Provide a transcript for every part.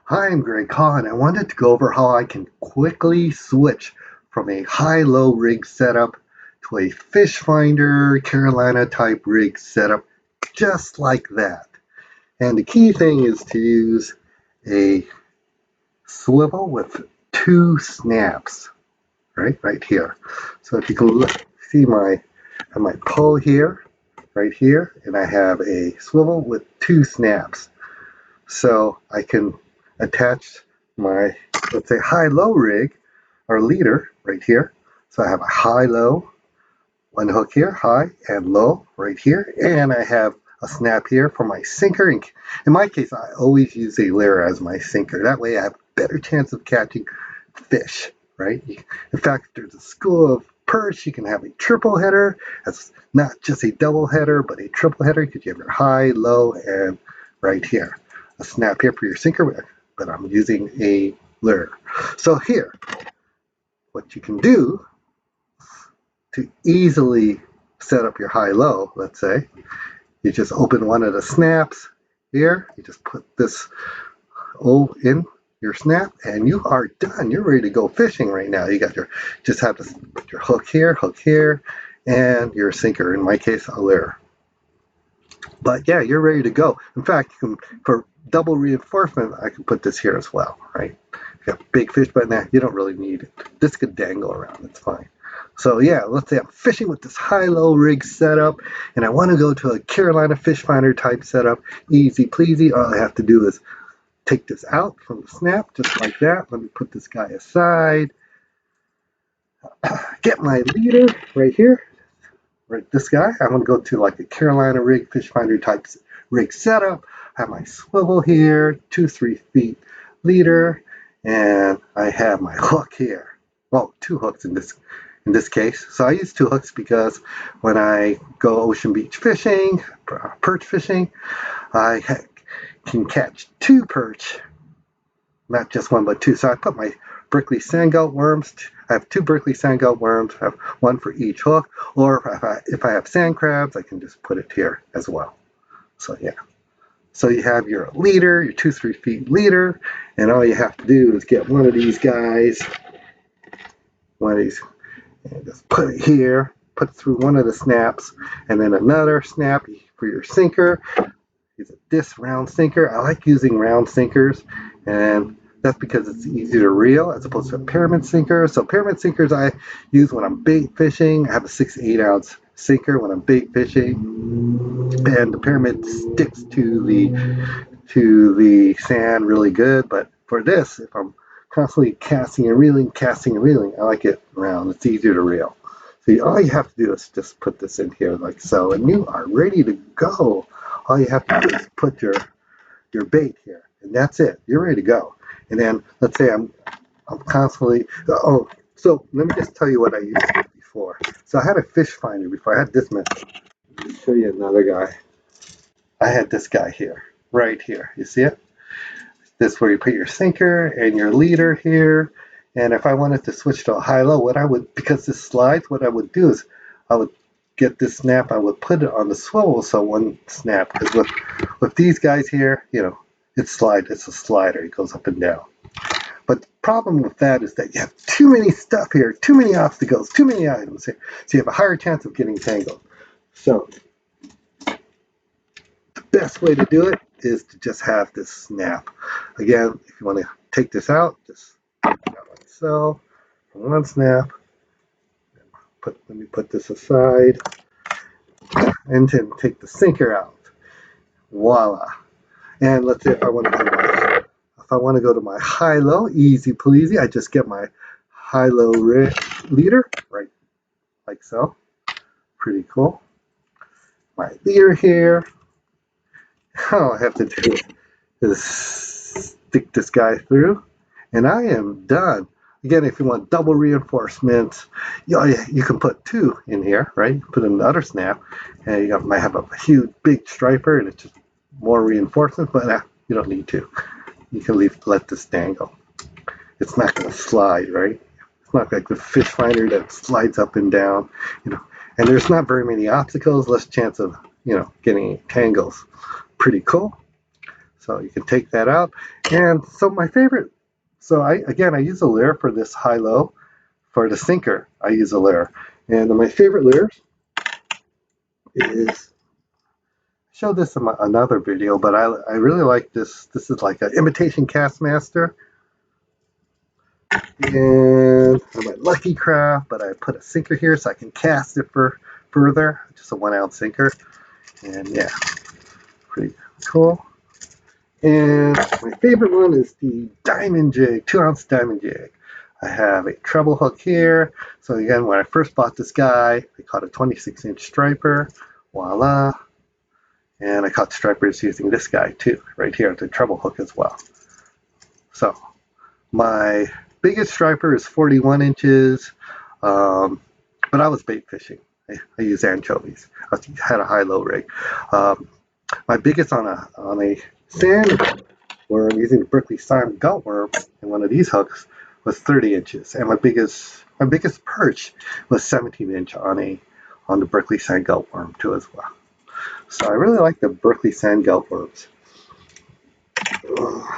Hi, I'm Greg Hall, and I wanted to go over how I can quickly switch from a high-low rig setup to a fish finder Carolina type rig setup just like that. And the key thing is to use a swivel with two snaps, right here. So if you can see I have my pole here, right here, and I have a swivel with two snaps. So I can attach my, let's say, high-low rig or leader right here. So I have a high-low, one hook here, high and low right here, and I have a snap here for my sinker. In my case, I always use a lure as my sinker. That way I have a better chance of catching fish, right? In fact, there's a school of perch. You can have a triple header. That's not just a double header, but a triple header because you have your high, low, and right here. A snap here for your sinker, but I'm using a lure. So here, what you can do to easily set up your high-low, let's say, you just open one of the snaps here. You just put this O in your snap, and you are done. You're ready to go fishing right now. You got your, just have to put your hook here, and your sinker. In my case, a lure. But yeah, you're ready to go. In fact, you can, for double reinforcement, I can put this here as well, right? You got big fish, but now you don't really need it. This could dangle around. It's fine. So yeah, let's say I'm fishing with this high-low rig setup, and I want to go to a Carolina fish finder type setup. Easy pleasy. All I have to do is take this out from the snap, just like that. Let me put this guy aside. Get my leader right here. Right, this guy. I want to go to like a Carolina rig, fish finder type rig setup. I have my swivel here, 2 3 feet leader, and I have my hook here. Well, two hooks in this case. So I use two hooks because when I go ocean beach fishing, perch fishing, I can catch two perch, not just one but two. So I put my Berkeley sandgelt worms. I have two Berkeley sandgelt worms. I have one for each hook. Or if I have sand crabs, I can just put it here as well. So yeah. So you have your leader, your 2 3 feet leader, and all you have to do is get one of these guys, one of these, and just put it here, put it through one of the snaps, and then another snap for your sinker. Use a disc round sinker. I like using round sinkers, and that's because it's easier to reel as opposed to a pyramid sinker. So pyramid sinkers I use when I'm bait fishing. I have a 6 to 8 ounce sinker when I'm bait fishing, and the pyramid sticks to the sand really good. But for this, if I'm constantly casting and reeling, I like it round. It's easier to reel. So all you have to do is just put this in here like so, and you are ready to go. All you have to do is put your bait here, and that's it. You're ready to go. And then let's say I'm constantly so let me just tell you what I used before. So I had a fish finder before. I had this method. Let me show you another guy. I had this guy here, right here. You see it? This is where you put your sinker and your leader here. And if I wanted to switch to a high-low, what I would, because this slides, what I would do is I would get this snap, I would put it on the swivel, so one snap, because with these guys here, it's a slider, it goes up and down. But the problem with that is that you have too many stuff here, too many obstacles, too many items here, so you have a higher chance of getting tangled. So the best way to do it is to just have this snap. Again, if you want to take this out, just take it out like so, one snap. Let me put this aside, and then take the sinker out. Voila. And let's say if I want to go to my high-low, easy pleasy, I just get my high-low leader, right, like so. Pretty cool. My leader here. All I have to do is stick this guy through, and I am done. Again, if you want double reinforcements, you can put two in here, right? Put in another snap, and might have a huge, big striper, and it's just more reinforcements, but you don't need to. You can let this dangle. It's not going to slide, right? It's not like the fish finder that slides up and down, And there's not very many obstacles, less chance of, getting tangles. Pretty cool. So you can take that out. And so my favorite, so I use a lure for this high-low. For the sinker, I use a lure. And my favorite lures is, I showed this in another video, but I really like this. This is like an imitation Castmaster. And my Lucky Craft, but I put a sinker here so I can cast it for further. Just a 1 ounce sinker. And yeah, pretty cool. And my favorite one is the diamond jig, 2 ounce diamond jig. I have a treble hook here. So again, when I first bought this guy, I caught a 26-inch striper. Voila. And I caught stripers using this guy too, right here, the treble hook as well. So my biggest striper is 41 inches, but I was bait fishing. I use anchovies. I had a high-low rig. My biggest on a sand worm using the Berkeley sand gutworm and one of these hooks was 30 inches, and my biggest perch was 17 inch on the Berkeley sand gutworm too as well. So I really like the Berkeley sand gutworms.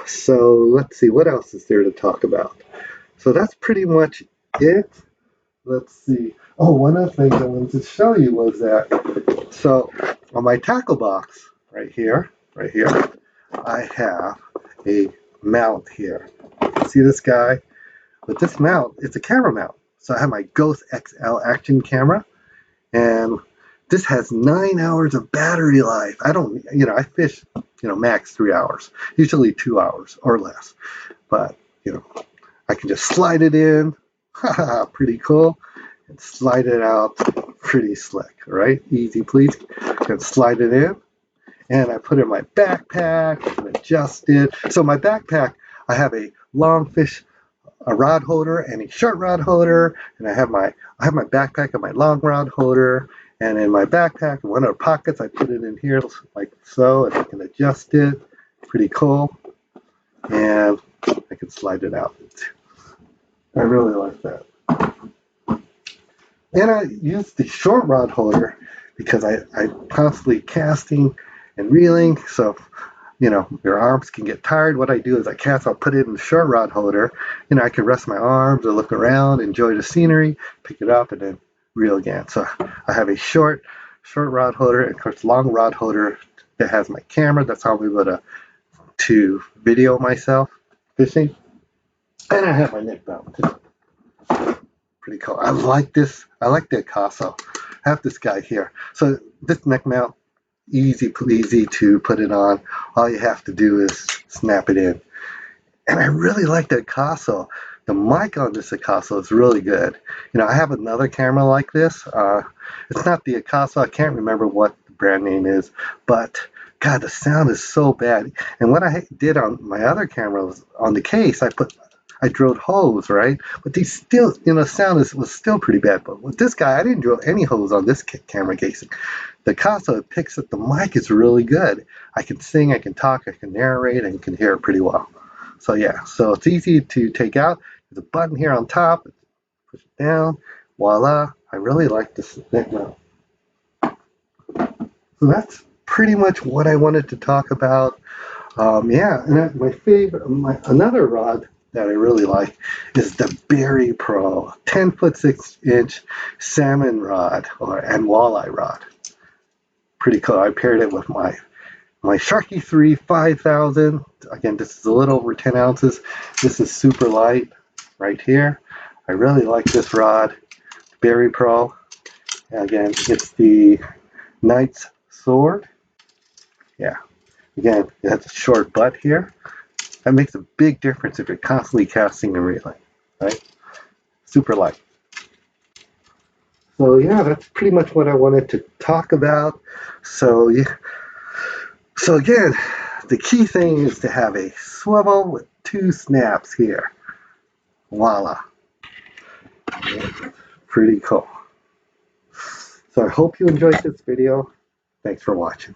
So let's see, what else is there to talk about? So that's pretty much it. Let's see. Oh, one of the things I wanted to show you was that, so on my tackle box right here, I have a mount here. See this guy? With this mount, it's a camera mount. So I have my Ghost XL action camera, and this has 9 hours of battery life. I fish, max 3 hours, usually 2 hours or less. But, I can just slide it in, pretty cool, and slide it out, pretty slick, right? Easy, please. Can slide it in, and I put it in my backpack and adjust it. So my backpack, I have a long fish, a rod holder and a short rod holder, and I have my backpack and my long rod holder, and in my backpack, in one of the pockets, I put it in here like so, and I can adjust it. Pretty cool, and I can slide it out. I really like that. And I use the short rod holder because I'm constantly casting and reeling, so your arms can get tired. What I do is I cast, I'll put it in the short rod holder. I can rest my arms or look around, enjoy the scenery, pick it up, and then reel again. So I have a short rod holder, and of course long rod holder that has my camera. That's how I'm able to video myself fishing. And I have my neck mount too. Pretty cool. I like this. I like the Acaso. I have this guy here. So this neck mount, easy to put it on. All you have to do is snap it in. And I really like the Acaso. The mic on this Acaso is really good. I have another camera like this. It's not the Acaso. I can't remember what the brand name is, but God, the sound is so bad. And what I did on my other camera was on the case, I drilled holes, right? But these still, sound was still pretty bad. But with this guy, I didn't drill any holes on this camera casing. The Acaso picks up the mic is really good. I can sing, I can talk, I can narrate, and you can hear it pretty well. So yeah, so it's easy to take out. There's a button here on top. Push it down. Voila. I really like this neck mount. So that's pretty much what I wanted to talk about. Yeah, and my favorite, another rod that I really like is the Berry Pro 10-foot 6-inch salmon rod and walleye rod. Pretty cool. I paired it with my Sharky 3 5000. Again, this is a little over 10 ounces. This is super light right here. I really like this rod, Berry Pro. Again, it's the Knight's Sword. Yeah. Again, it has a short butt here. That makes a big difference if you're constantly casting and reeling, right? Super light. So yeah, that's pretty much what I wanted to talk about. So yeah. So again, the key thing is to have a swivel with 2 snaps here. Voila. Pretty cool. So I hope you enjoyed this video. Thanks for watching.